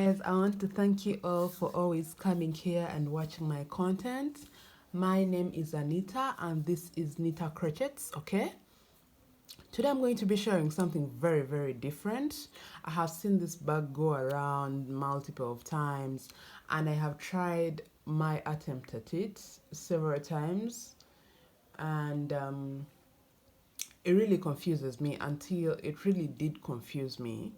guys, I want to thank you all for always coming here and watching my content. My name is Anita and this is Nita Crochets, okay? Today I'm going to be sharing something very different. I have seen this bag go around multiple of times and I have tried my attempt at it several times, and it really confuses me until it really did confuse me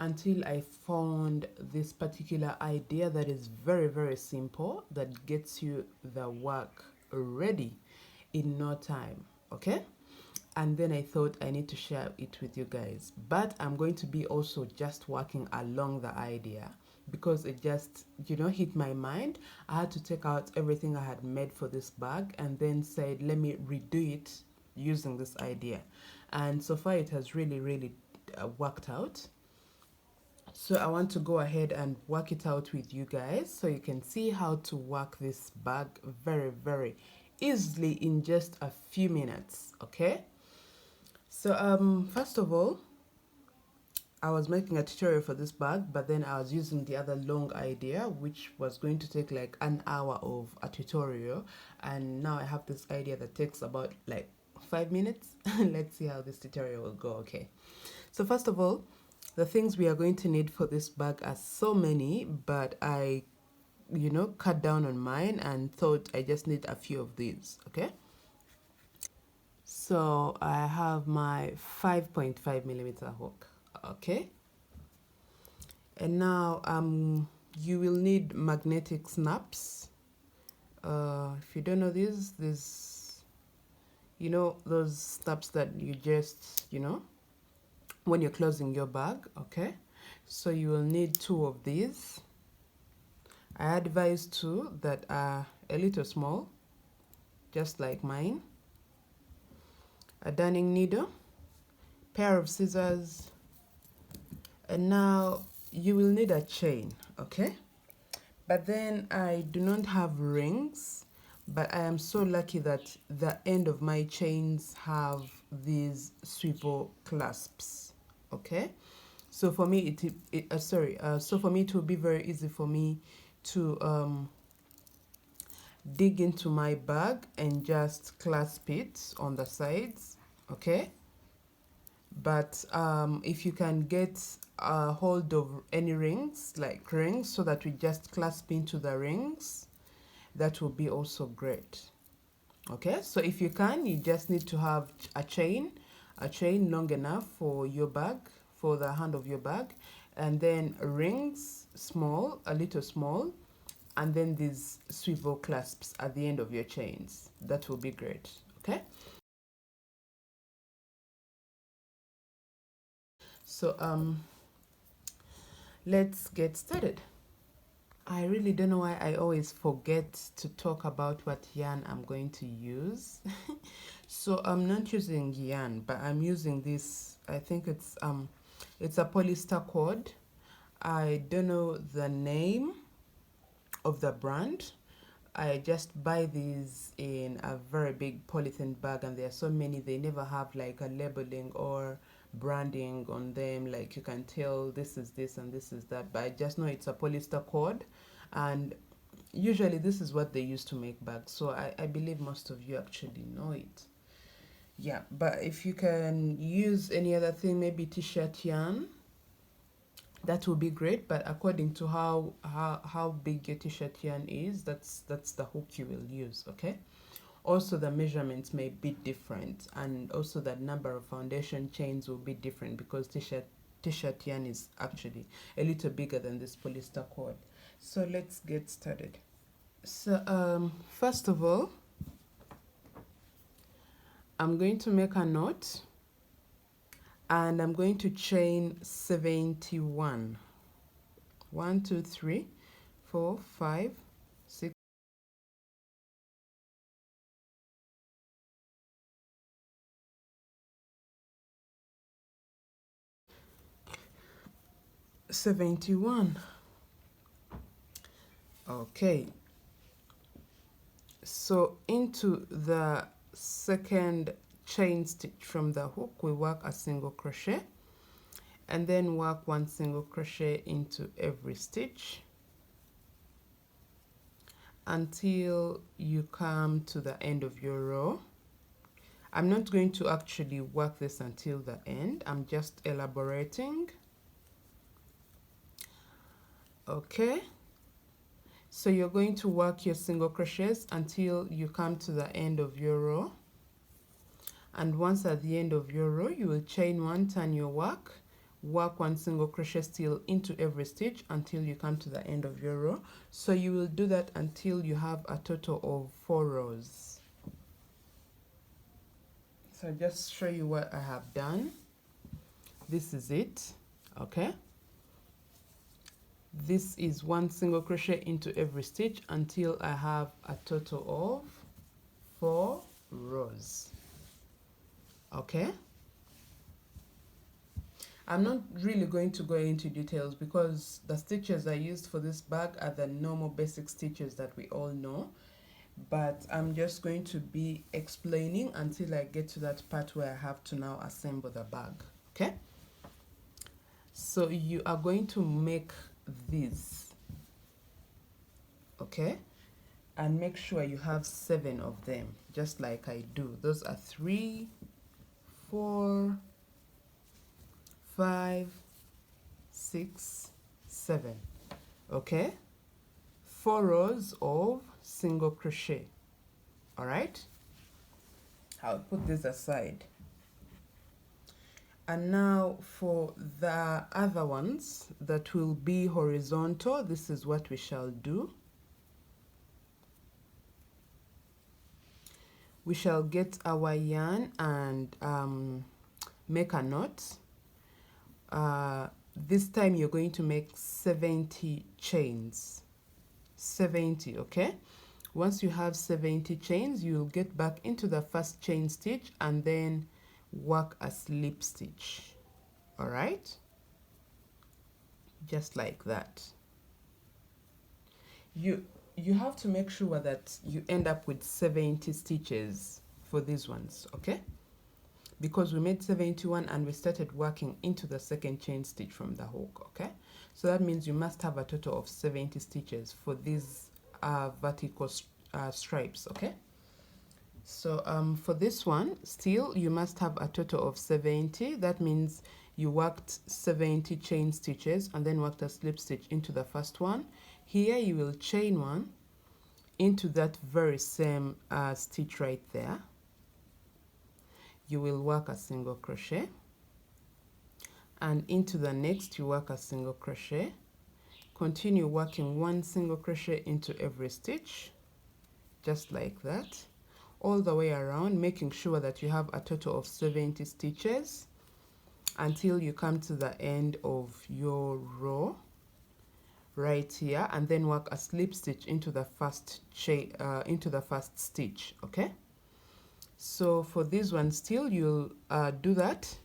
until I found this particular idea that is very simple, that gets you the work ready in no time, okay? And then I thought I need to share it with you guys, but I'm going to be also just working along the idea because it just hit my mind. I had to take out everything I had made for this bag and then said let me redo it using this idea, and so far it has really worked out. So I want to go ahead and work it out with you guys so you can see how to work this bag very easily in just a few minutes, okay? So first of all, I was making a tutorial for this bag, but then I was using the other long idea which was going to take like an hour of a tutorial, and now I have this idea that takes about like 5 minutes. Let's see how this tutorial will go, okay? So first of all, the things we are going to need for this bag are so many, but I cut down on mine and thought I just need a few of these, okay? So I have my 5.5 millimeter hook, okay? And now you will need magnetic snaps. If you don't know these those snaps that you just when you're closing your bag, okay? So you will need 2 of these. I advise 2 that are a little small, just like mine, a darning needle, pair of scissors, and now you will need a chain, okay? But then I do not have rings, but I am so lucky that the end of my chains have these swivel clasps, okay? So for me so for me it will be very easy for me to dig into my bag and just clasp it on the sides, okay? But if you can get a hold of any rings, like rings, so that we just clasp into the rings, that will be also great, okay? So if you can, you just need to have a chain long enough for your bag, for the hand of your bag, and then rings small, a little small, and then these swivel clasps at the end of your chains. That will be great, okay? So let's get started. I really don't know why I always forget to talk about what yarn I'm going to use. So I'm not using yarn, but I'm using this, I think it's a polyester cord. I don't know the name of the brand. I just buy these in a very big polythene bag, and there are so many, they never have like a labeling or branding on them, like you can tell this is this and this is that, but I just know it's a polyester cord, and usually this is what they use to make bags, so I believe most of you actually know it. Yeah, but if you can use any other thing, maybe t-shirt yarn, that will be great, but according to how big your t-shirt yarn is, that's the hook you will use, okay? Also the measurements may be different, and also the number of foundation chains will be different because t-shirt yarn is actually a little bigger than this polyester cord. So let's get started. So first of all, I'm going to make a knot and I'm going to chain 71. 1 2 3 4 5 6 71. Okay, so into the second chain stitch from the hook we work a single crochet, and then work 1 single crochet into every stitch until you come to the end of your row. I'm not going to actually work this until the end, I'm just elaborating. Okay, so you're going to work your single crochets until you come to the end of your row, and once at the end of your row you will chain 1, turn your work, work 1 single crochet still into every stitch until you come to the end of your row. So you will do that until you have a total of 4 rows. So I'll just show you what I have done. This is it. Okay, this is 1 single crochet into every stitch until I have a total of 4 rows. Okay, I'm not really going to go into details because the stitches I used for this bag are the normal basic stitches that we all know, but I'm just going to be explaining until I get to that part where I have to now assemble the bag. Okay, so you are going to make these, okay, and make sure you have 7 of them, just like I do. Those are 3, 4, 5, 6, 7. Okay, 4 rows of single crochet. All right, I'll put this aside. And now for the other ones that will be horizontal, this is what we shall do. We shall get our yarn and make a knot. This time you're going to make 70 chains. 70, okay? Once you have 70 chains, you'll get back into the first chain stitch and then work a slip stitch. All right, just like that. You have to make sure that you end up with 70 stitches for these ones, okay? Because we made 71 and we started working into the second chain stitch from the hook, okay? So that means you must have a total of 70 stitches for these vertical stripes, okay? So for this one, still you must have a total of 70. That means you worked 70 chain stitches and then worked a slip stitch into the first one. Here you will chain 1 into that very same stitch right there. You will work a single crochet, and into the next you work a single crochet. Continue working 1 single crochet into every stitch, just like that, all the way around, making sure that you have a total of 70 stitches until you come to the end of your row right here, and then work a slip stitch into the first chain, into the first stitch. Okay, so for this one still you'll do that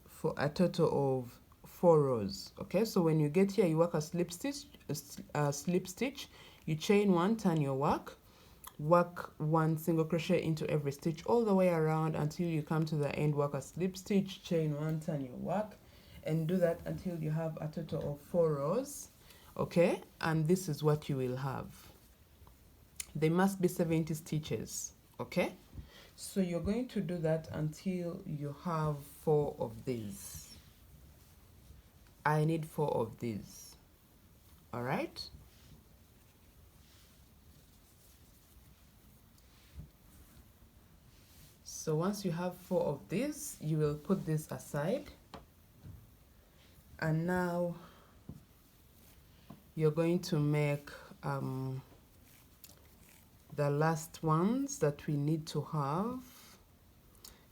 for a total of 4 rows. Okay, so when you get here you work a slip stitch, you chain 1, turn your work, work 1 single crochet into every stitch all the way around until you come to the end, work a slip stitch, chain 1, turn your work, and do that until you have a total of 4 rows. Okay, and this is what you will have. There must be 70 stitches. Okay, so you're going to do that until you have 4 of these. I need 4 of these. All right, so once you have 4 of these, you will put this aside, and now you're going to make the last ones that we need to have.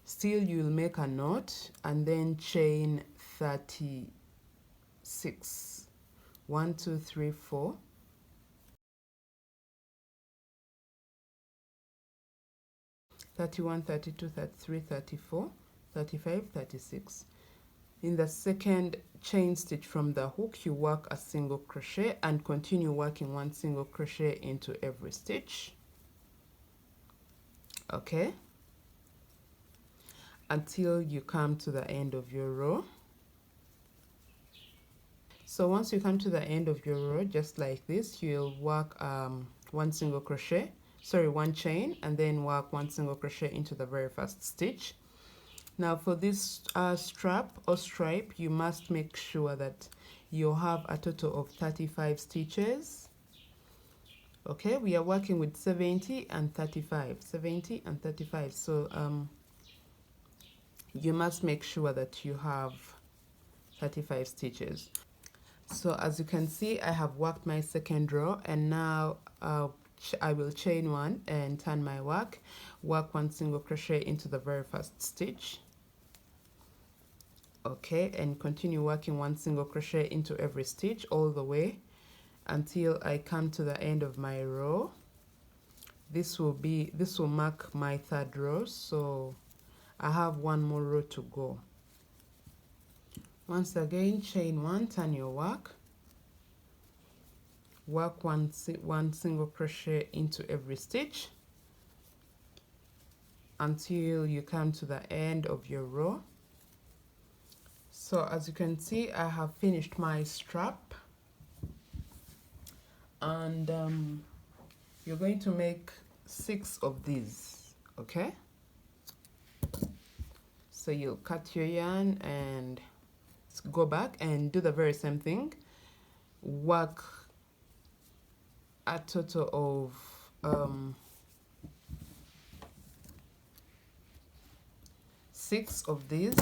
Still you'll make a knot and then chain 36. 1, 2, 3, 4. (31, 32, 33, 34, 35, 36). In the second chain stitch from the hook, you work a single crochet and continue working 1 single crochet into every stitch. Okay, until you come to the end of your row. So once you come to the end of your row, just like this, you'll work one single crochet, sorry, one chain, and then work one single crochet into the very first stitch. Now for this strap or stripe, you must make sure that you have a total of 35 stitches. Okay, we are working with 70 and 35, 70 and 35. So you must make sure that you have 35 stitches. So as you can see, I have worked my second row, and now I will chain one and turn my work one single crochet into the very first stitch. Okay, and continue working one single crochet into every stitch all the way until I come to the end of my row. This will mark my third row, so I have one more row to go. Once again, chain one, turn your work one single crochet into every stitch until you come to the end of your row. So as you can see, I have finished my strap, and you're going to make 6 of these. Okay, so you'll cut your yarn and go back and do the very same thing. Work a total of 6 of these,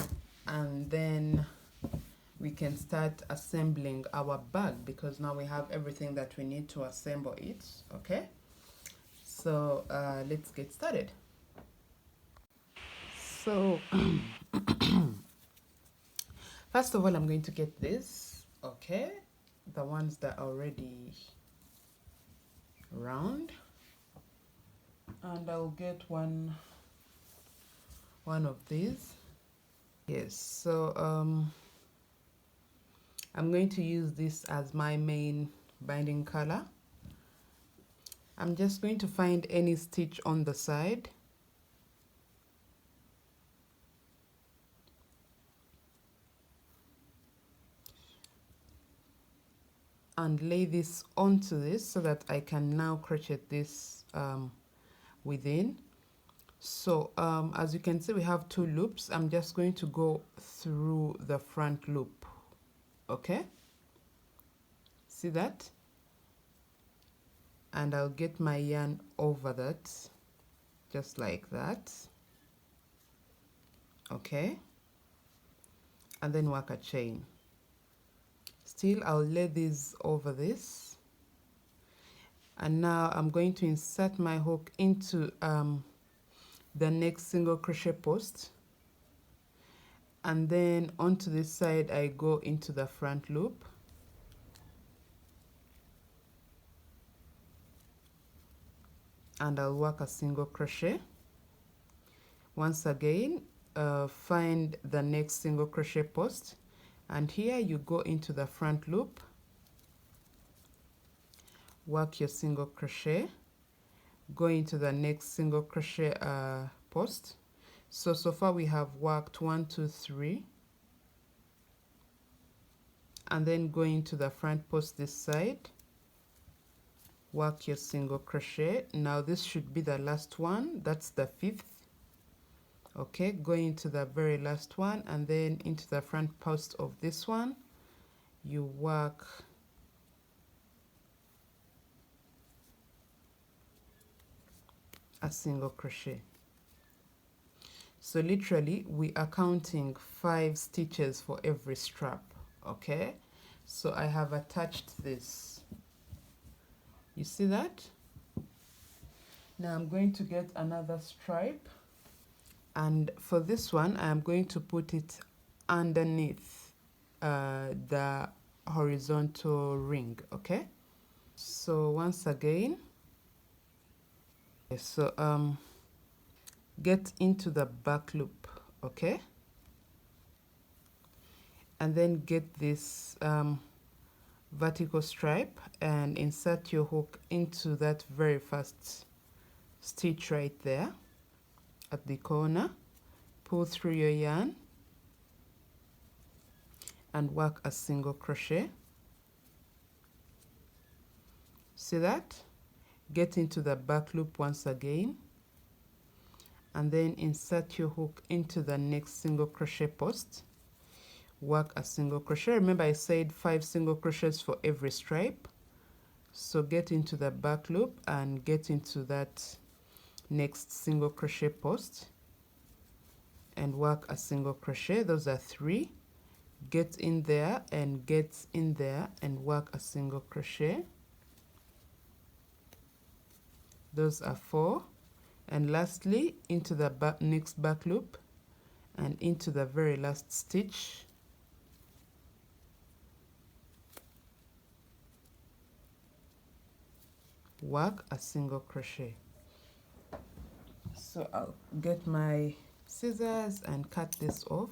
and then we can start assembling our bag, because now we have everything that we need to assemble it. Okay, so let's get started. So first of all, I'm going to get this, okay, the ones that are already round, and I'll get one of these. Yes, so I'm going to use this as my main binding color. I'm just going to find any stitch on the side and lay this onto this so that I can now crochet this within. So as you can see, we have 2 loops. I'm just going to go through the front loop. Okay, see that? And I'll get my yarn over that, just like that. Okay, and then work a chain. Still, I'll lay this over this, and now I'm going to insert my hook into the next single crochet post, and then onto this side I go into the front loop, and I'll work a single crochet. Once again, find the next single crochet post, and here you go into the front loop, work your single crochet, go into the next single crochet post. So far we have worked 1, 2, 3, and then go into the front post this side, work your single crochet. Now this should be the last one, that's the 5th. Okay, go into the very last one, and then into the front post of this one you work a single crochet. So literally we are counting 5 stitches for every strap. Okay, so I have attached this, you see that? Now I'm going to get another stripe, and for this one I am going to put it underneath the horizontal ring. Okay, so once again, so get into the back loop. Okay, and then get this vertical stripe and insert your hook into that very first stitch right there at the corner, pull through your yarn and work a single crochet. See that? Get into the back loop once again, and then insert your hook into the next single crochet post. Work a single crochet. Remember I said 5 single crochets for every stripe. So get into the back loop and get into that next single crochet post and work a single crochet. Those are 3. Get in there and get in there and work a single crochet. Those are 4. And lastly, into the next back loop and into the very last stitch. Work a single crochet. So I'll get my scissors and cut this off.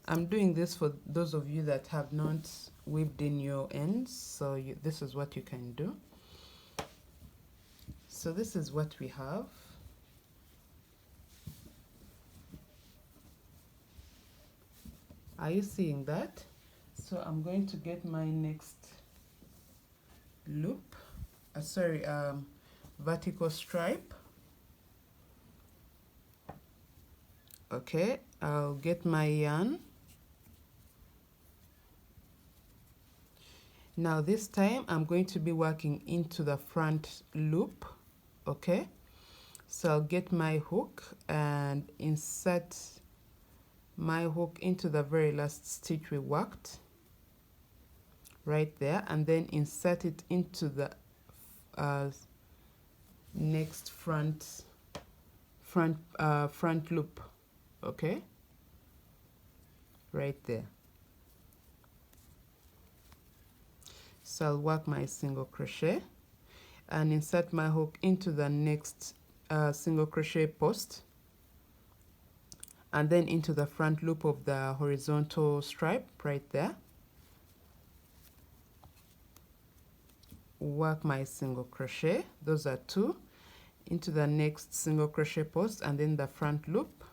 I'm doing this for those of you that have not weaved in your ends, so this is what you can do. So this is what we have. Are you seeing that? So I'm going to get my next loop, vertical stripe. Okay, I'll get my yarn. Now this time I'm going to be working into the front loop. Okay, so I'll get my hook and insert my hook into the very last stitch we worked right there, and then insert it into the next front loop. Okay, right there. So I'll work my single crochet and insert my hook into the next single crochet post, and then into the front loop of the horizontal stripe right there. Work my single crochet. Those are 2. Into the next single crochet post and then the front loop.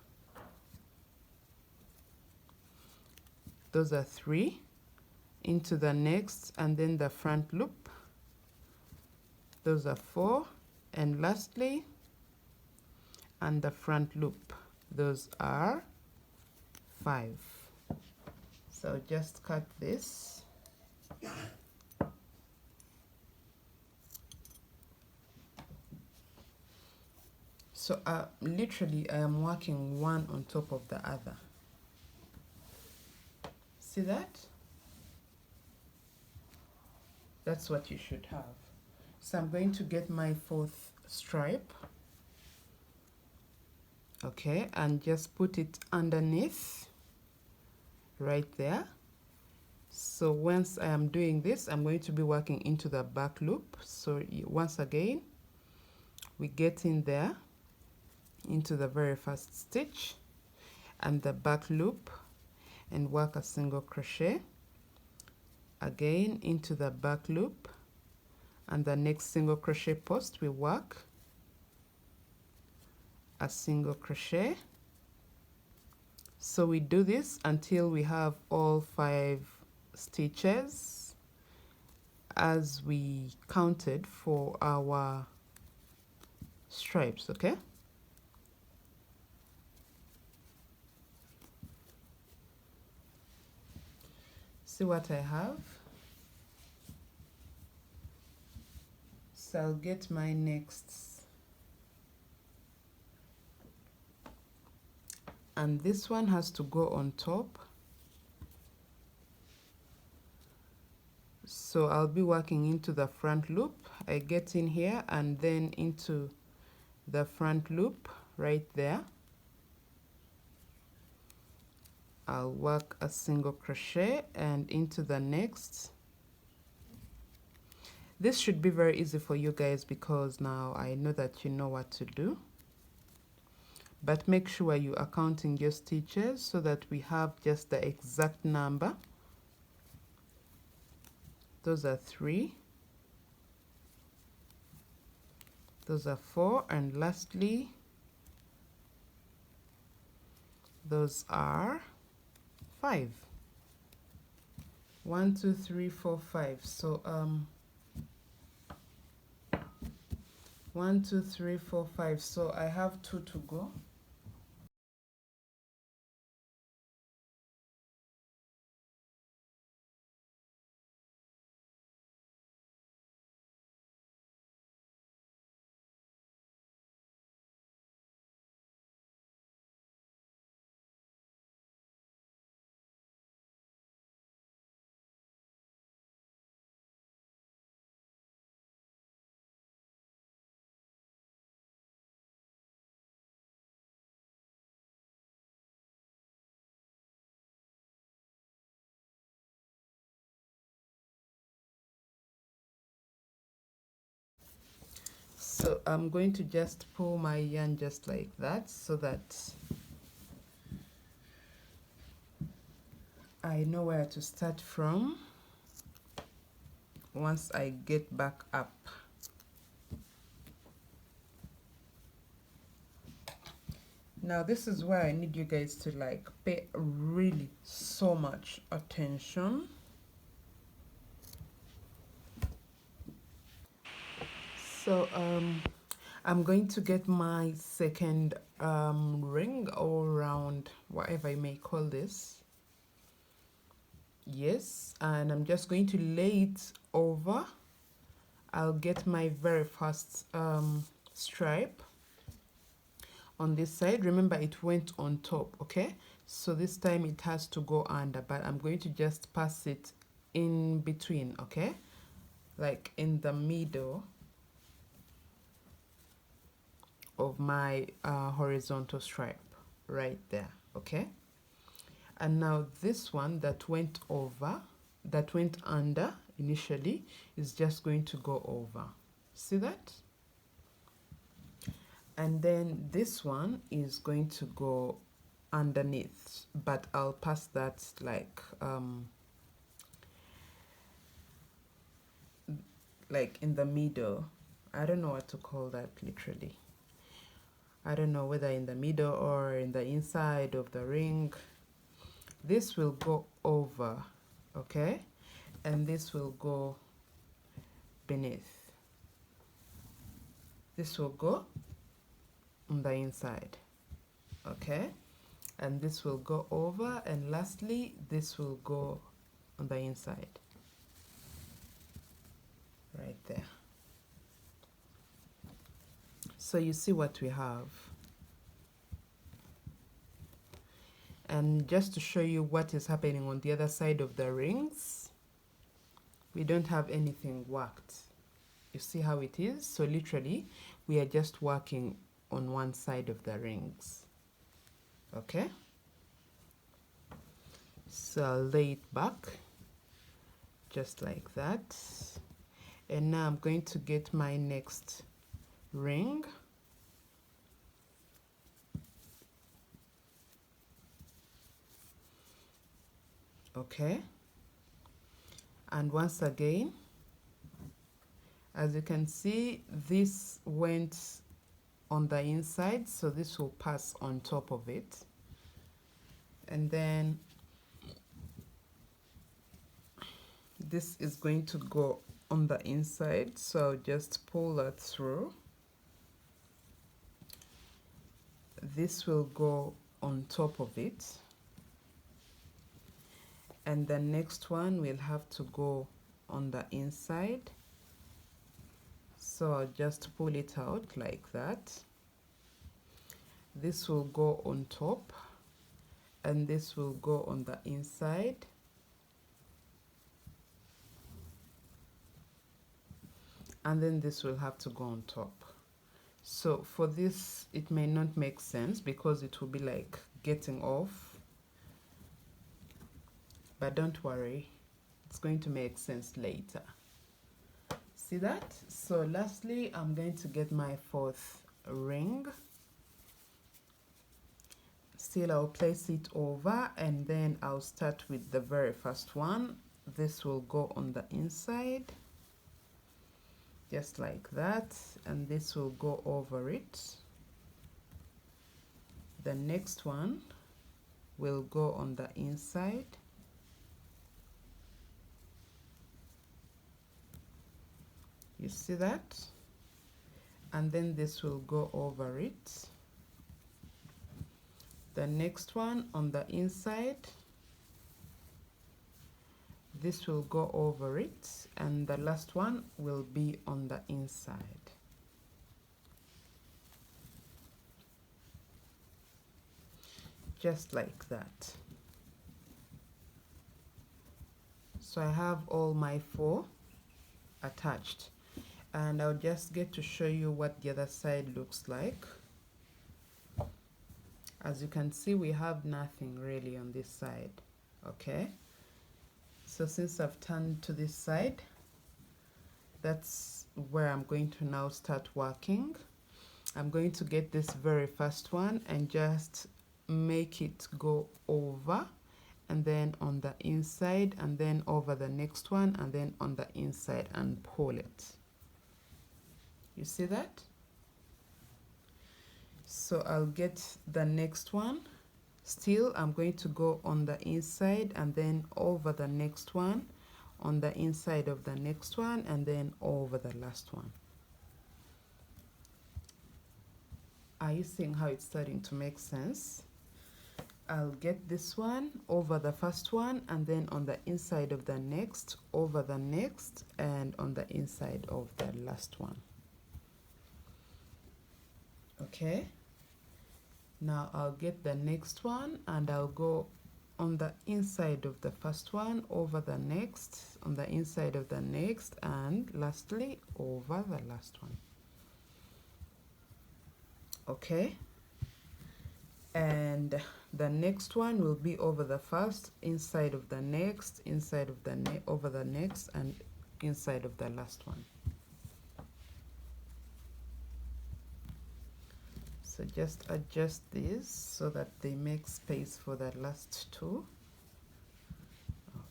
Those are 3. Into the next and then the front loop. Those are 4. And lastly, and the front loop. Those are 5. So just cut this. So literally I am working one on top of the other. See that? That's what you should have. So I'm going to get my 4th stripe. Okay, and just put it underneath right there. So once I am doing this, I'm going to be working into the back loop. So once again, we get in there into the very first stitch and the back loop and work a single crochet. Again into the back loop and the next single crochet post we work a single crochet. So we do this until we have all 5 stitches as we counted for our stripes. Okay, see what I have. So I'll get my next, and this one has to go on top. So I'll be working into the front loop. I get in here and then into the front loop right there. I'll work a single crochet and into the next. This should be very easy for you guys because now I know that you know what to do. But make sure you are counting your stitches so that we have just the exact number. Those are 3. Those are 4. And lastly, those are 5. 1 2 3 4 5. So 1 2 3 4 5. So I have 2 to go. So I'm going to just pull my yarn just like that so that I know where to start from once I get back up. Now this is where I need you guys to like pay really so much attention. So I'm going to get my second ring or round, whatever you may call this. Yes, and I'm just going to lay it over. I'll get my very first stripe on this side. Remember, it went on top, okay? So this time it has to go under, but I'm going to just pass it in between, okay? Like in the middle of my horizontal stripe right there, okay? And now this one that went over, that went under initially, is just going to go over. See that? And then this one is going to go underneath, but I'll pass that like in the middle. I don't know what to call that literally. I don't know whether in the middle or in the inside of the ring. This will go over, okay? And this will go beneath. This will go on the inside, okay? And this will go over, and lastly this will go on the inside right there. So you see what we have. And just to show you what is happening on the other side of the rings, we don't have anything worked. You see how it is? So literally we are just working on one side of the rings, okay? So I'll lay it back just like that, and now I'm going to get my next ring. Okay, and once again, as you can see, this went on the inside, so this will pass on top of it, and then this is going to go on the inside, so I'll just pull that through. This will go on top of it, and the next one will have to go on the inside, so I'll just pull it out like that. This will go on top, and this will go on the inside, and then this will have to go on top. So for this it may not make sense because it will be like getting off, but don't worry, it's going to make sense later. See that? So lastly, I'm going to get my fourth ring. Still, I'll place it over, and then I'll start with the very first one. This will go on the inside just like that, and this will go over it. The next one will go on the inside, You see that? And then this will go over it. The next one on the inside, this will go over it, and the last one will be on the inside. Just like that. So I have all my 4 attached, and I'll just get to show you what the other side looks like. As you can see, we have nothing really on this side. Okay, so since I've turned to this side, that's where I'm going to now start working. I'm going to get this very first one and just make it go over, and then on the inside, and then over the next one, and then on the inside, and pull it. You see that? So I'll get the next one. Still, I'm going to go on the inside and then over the next one, on the inside of the next one, and then over the last one. Are you seeing how it's starting to make sense? I'll get this one over the first one, and then on the inside of the next, over the next, and on the inside of the last one. Okay, now I'll get the next one and I'll go on the inside of the first one, over the next, on the inside of the next, and lastly over the last one. Okay, and the next one will be over the first, inside of the next, inside of the over the next, and inside of the last one. So just adjust these so that they make space for the last 2.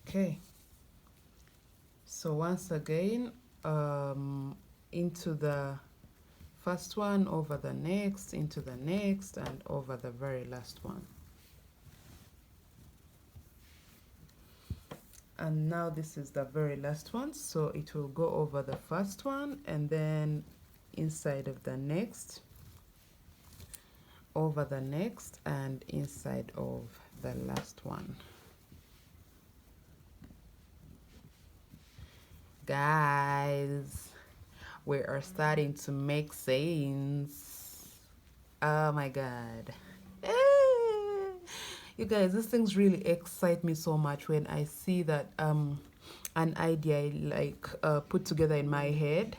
Okay, so once again, into the first one, over the next, into the next, and over the very last one. And now this is the very last one, so it will go over the first one, and then inside of the next, over the next, and inside of the last one. Guys, we are starting to make sense. Oh my god. You guys, these things really excite me so much when I see that an idea like put together in my head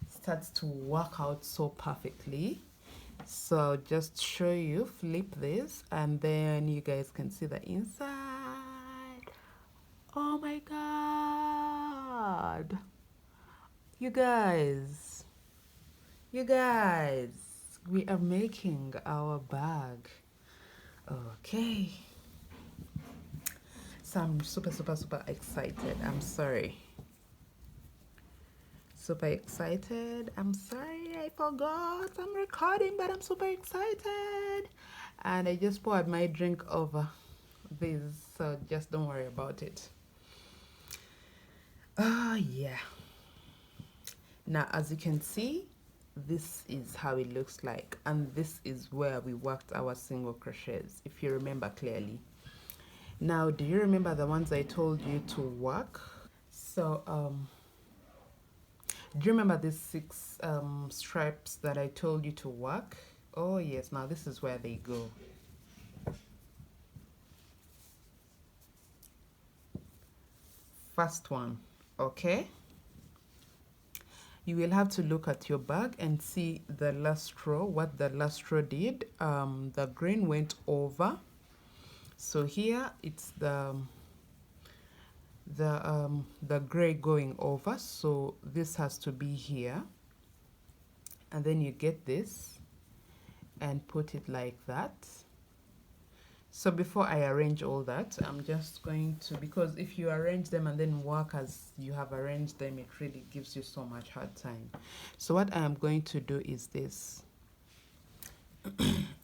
starts to work out so perfectly. So I'll just show you, flip this, and then you guys can see the inside. Oh my god, you guys, we are making our bag. Okay, so I'm super excited. I'm sorry, super excited. I'm sorry, I forgot I'm recording, but I'm super excited. And I just poured my drink over this, so just don't worry about it. Oh yeah. Now, as you can see, this is how it looks like, and this is where we worked our single crochets, if you remember clearly. Now, do you remember the ones I told you to work? So do you remember these 6 stripes that I told you to work? Oh yes, now this is where they go. First one, okay? You will have to look at your bag and see the last row, what the last row did. The green went over. So here it's the gray going over, so this has to be here, and then you get this and put it like that. So before I arrange all that, I'm just going to, because if you arrange them and then work as you have arranged them, it really gives you so much hard time. So what I am going to do is this.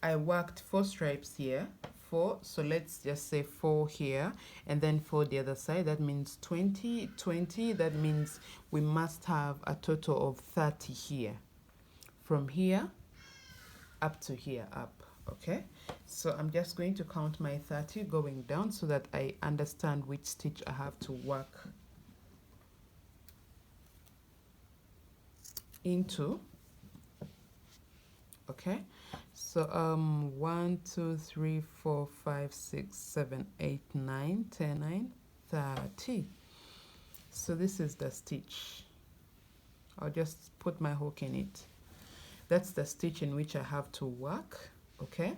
I worked 4 stripes here, 4, so let's just say 4 here, and then 4 the other side. That means 20, 20. That means we must have a total of 30 here, from here up to here up. Okay, so I'm just going to count my 30 going down so that I understand which stitch I have to work into. Okay, so 1 2 3 4 5 6 7 8 9 10 9 30. So this is the stitch. I'll just put my hook in it. That's the stitch in which I have to work. Okay,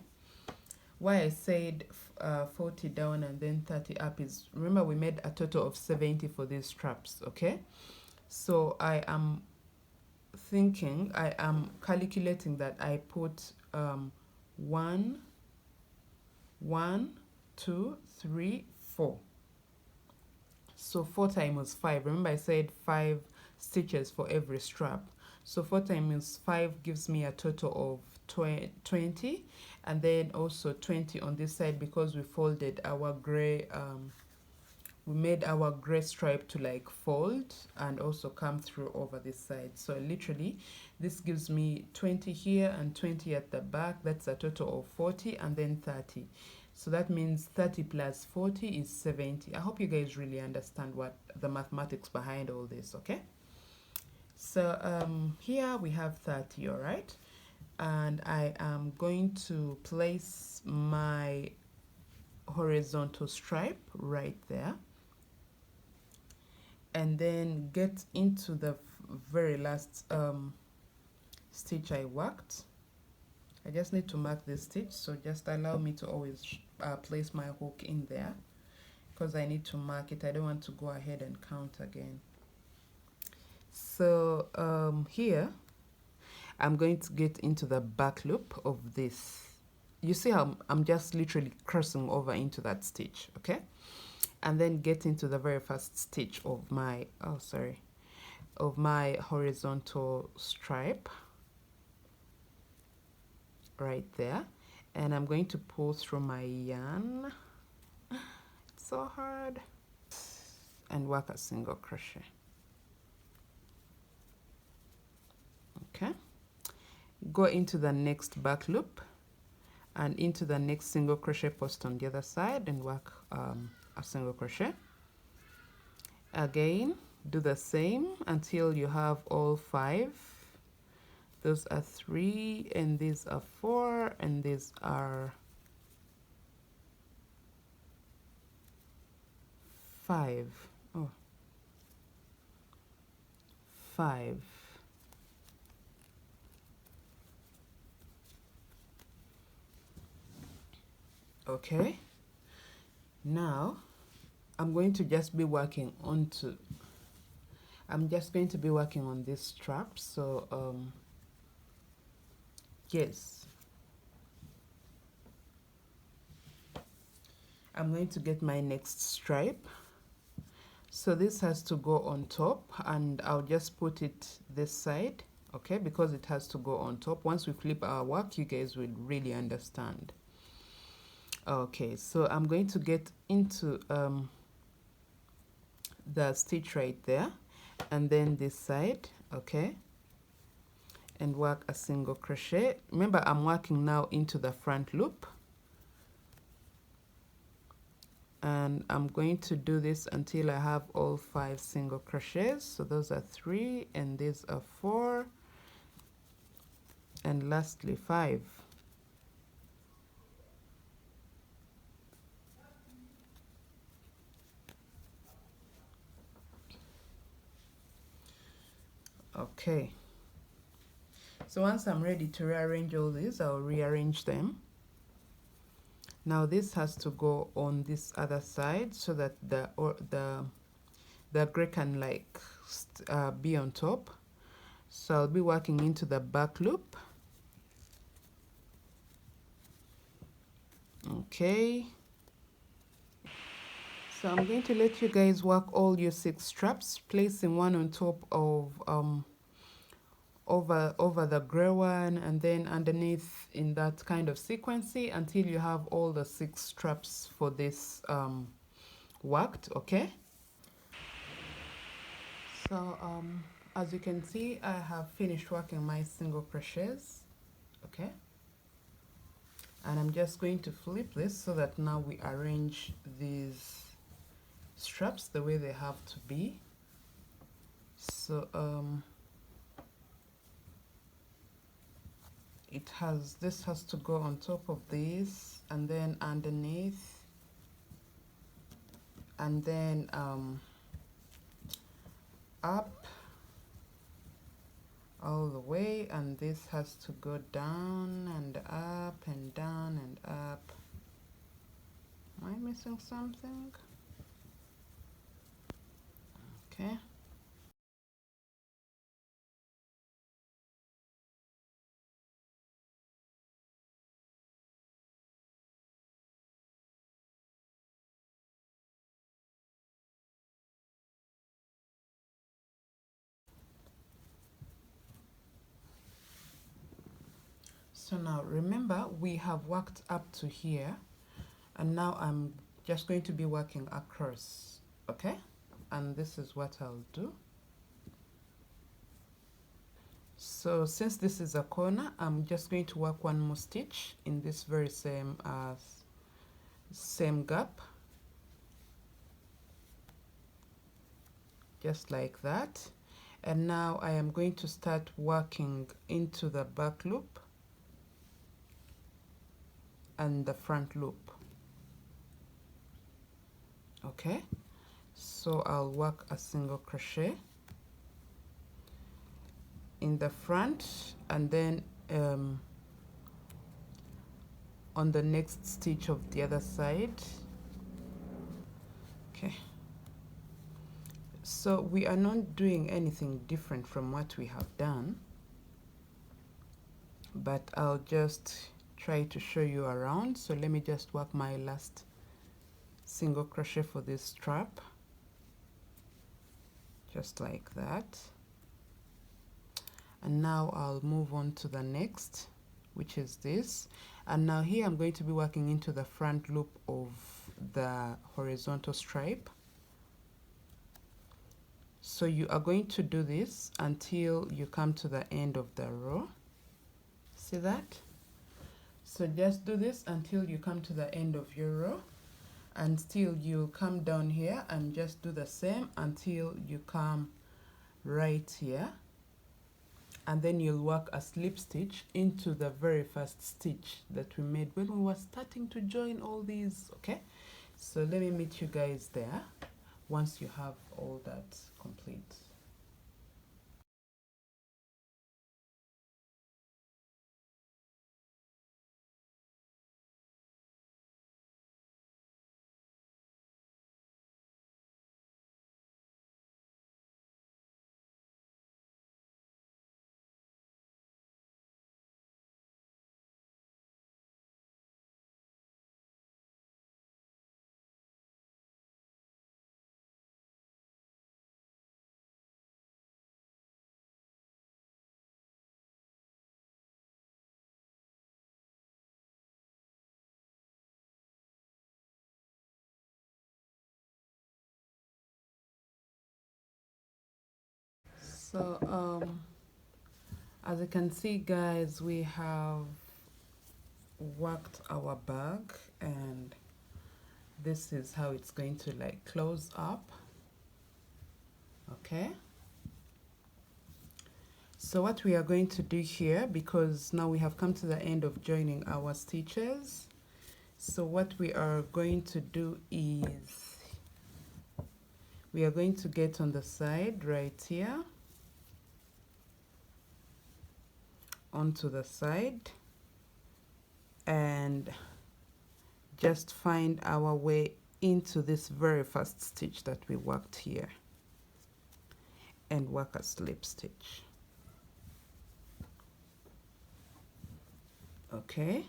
why I said 40 down and then 30 up is, remember we made a total of 70 for these straps. Okay, so I am calculating that I put 1 1 2 3 4. So 4 times 5, remember I said 5 stitches for every strap, so 4 times 5 gives me a total of 20, and then also 20 on this side because we folded our gray, we made our gray stripe to like fold and also come through over this side. So literally this gives me 20 here and 20 at the back. That's a total of 40, and then 30. So that means 30 plus 40 is 70. I hope you guys really understand what the mathematics behind all this. Okay, so here we have 30. All right, and I am going to place my horizontal stripe right there, and then get into the very last stitch I worked. I just need to mark this stitch, so just allow me to always place my hook in there because I need to mark it. I don't want to go ahead and count again. So here I'm going to get into the back loop of this. You see how I'm just literally crossing over into that stitch. Okay, and then get into the very first stitch of my of my horizontal stripe right there, and I'm going to pull through my yarn. It's so hard, and work a single crochet. Okay, go into the next back loop and into the next single crochet post on the other side and work a single crochet. Again, do the same until you have all 5. Those are 3, and these are 4, and these are 5. Oh, 5. Okay, now I'm going to just be working onto, I'm just going to be working on this strap. So yes, I'm going to get my next stripe. So this has to go on top, and I'll just put it this side, okay, because it has to go on top. Once we flip our work, you guys will really understand. Okay, so I'm going to get into the stitch right there, and then this side, okay, and work a single crochet. Remember, I'm working now into the front loop, and I'm going to do this until I have all 5 single crochets. So those are 3, and these are 4, and lastly 5. Okay, so once I'm ready to rearrange all these, I'll rearrange them. Now this has to go on this other side so that the gray can like be on top. So I'll be working into the back loop. Okay, so I'm going to let you guys work all your 6 straps, placing one on top over the gray one, and then underneath in that kind of sequencing until you have all the 6 straps for this worked. Okay, so as you can see, I have finished working my single crochets. Okay, and I'm just going to flip this so that now we arrange these straps the way they have to be. So this has to go on top of this, and then underneath, and then up all the way, and this has to go down and up and down and up. Am I missing something? Okay. So now remember, we have worked up to here, and now I'm just going to be working across. Okay, and this is what I'll do. So since this is a corner, I'm just going to work one more stitch in this very same gap, just like that. And now I am going to start working into the back loop and the front loop. Okay, so I'll work a single crochet in the front, and then on the next stitch of the other side. Okay, so we are not doing anything different from what we have done, but I'll just try to show you around. So let me just work my last single crochet for this strap, just like that. And now I'll move on to the next, which is this. And now here I'm going to be working into the front loop of the horizontal stripe. So you are going to do this until you come to the end of the row. See that? So just do this until you come to the end of your row, and still you'll come down here and just do the same until you come right here, and then you'll work a slip stitch into the very first stitch that we made when we were starting to join all these. Okay, so let me meet you guys there once you have all that complete. So as you can see, guys, we have worked our bag, and this is how it's going to like close up. Okay, so what we are going to do here, because now we have come to the end of joining our stitches, so what we are going to do is we are going to get on the side right here, onto the side, and just find our way into this very first stitch that we worked here, and work a slip stitch. Okay,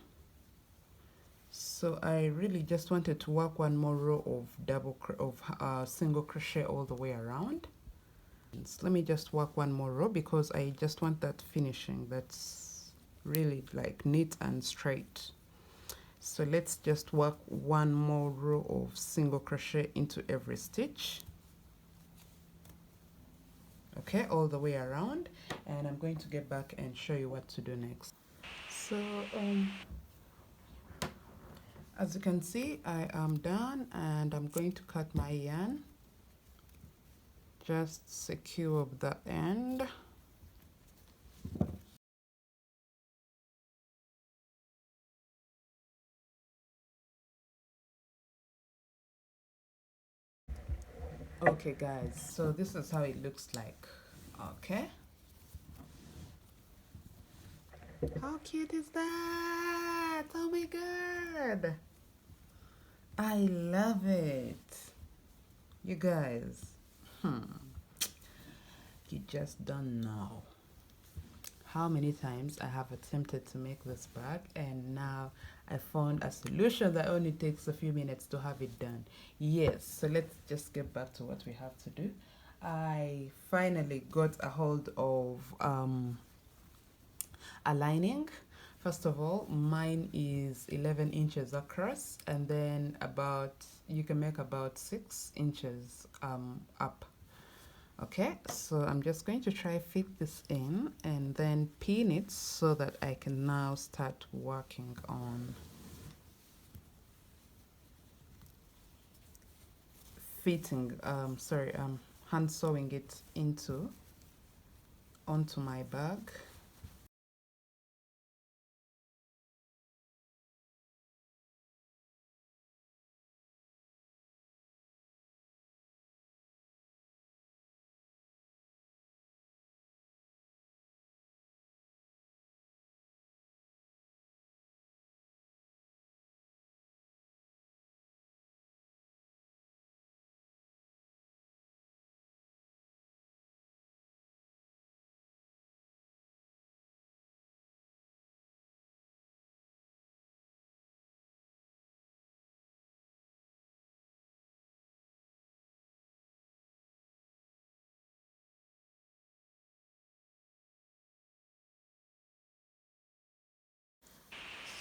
so I really just wanted to work one more row of single crochet all the way around. Let me just work one more row because I just want that finishing that's really like neat and straight. So let's just work one more row of single crochet into every stitch. Okay, all the way around, and I'm going to get back and show you what to do next. So as you can see, I am done, and I'm going to cut my yarn. Just secure the end. Okay guys, so this is how it looks like. Okay, how cute is that? Oh my god, I love it. You guys, you just don't know how many times I have attempted to make this bag, and now I found a solution that only takes a few minutes to have it done. Yes, so let's just get back to what we have to do. I finally got a hold of a lining. First of all, mine is 11 inches across, and then about, you can make about 6 inches up. Okay, so I'm just going to try fit this in and then pin it so that I can now start working on fitting, hand sewing it onto my bag.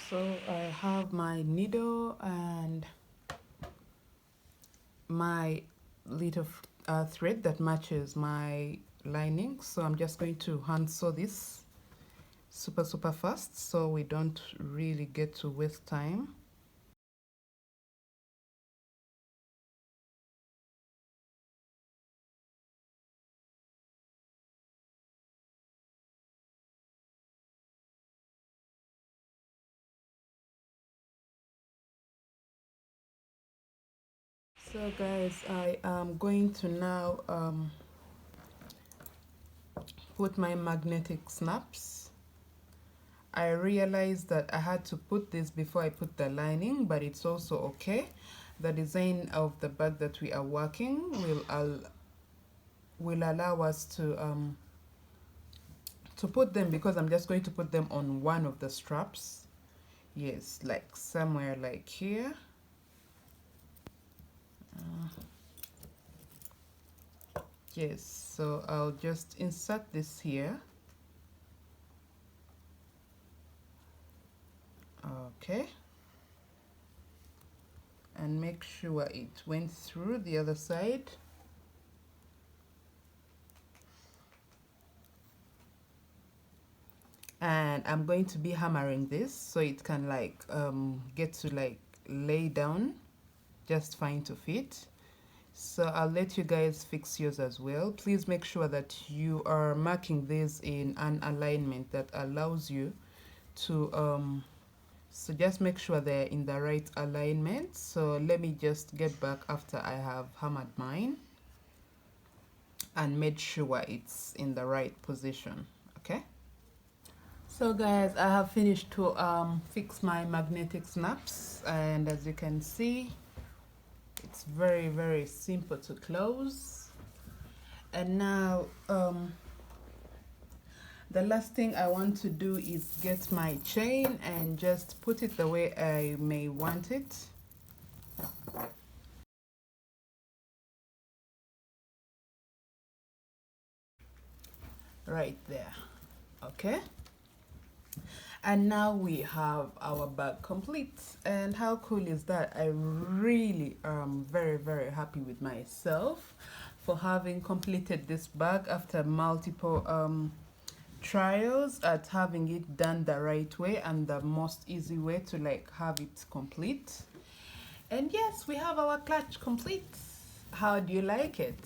So I have my needle and my little thread that matches my lining, so I'm just going to hand sew this super fast so we don't really get to waste time. So guys, I am going to now put my magnetic snaps. I realized that I had to put this before I put the lining, but it's also okay. The design of the bag that we are working will allow us to put them, because I'm just going to put them on one of the straps. Yes, like somewhere like here. Yes, so I'll just insert this here. Okay, and make sure it went through the other side. And I'm going to be hammering this so it can like get to like lay down just fine to fit. So I'll let you guys fix yours as well. Please make sure that you are marking this in an alignment that allows you to so just make sure they're in the right alignment. So let me just get back after I have hammered mine and made sure it's in the right position. Okay, so guys, I have finished to fix my magnetic snaps, and as you can see, it's very simple to close. And now the last thing I want to do is get my chain and just put it the way I may want it. right there. Okay, and now we have our bag complete. And how cool is that? I really am very happy with myself for having completed this bag after multiple trials at having it done the right way and the most easy way to like have it complete. And yes, we have our clutch complete. How do you like it?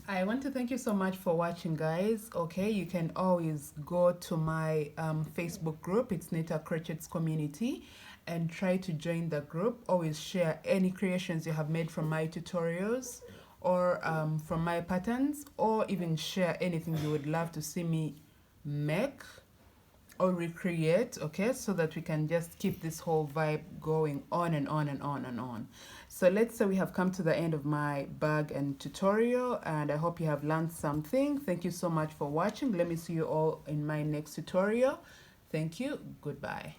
I want to thank you so much for watching, guys. Okay, you can always go to my Facebook group. It's Nita Crochet's community, and try to join the group. Always share any creations you have made from my tutorials or from my patterns, or even share anything you would love to see me make or recreate, okay, so that we can just keep this whole vibe going on and on and on and on. So let's say we have come to the end of my bag and tutorial, and I hope you have learned something. Thank you so much for watching. Let me see you all in my next tutorial. Thank you. Goodbye.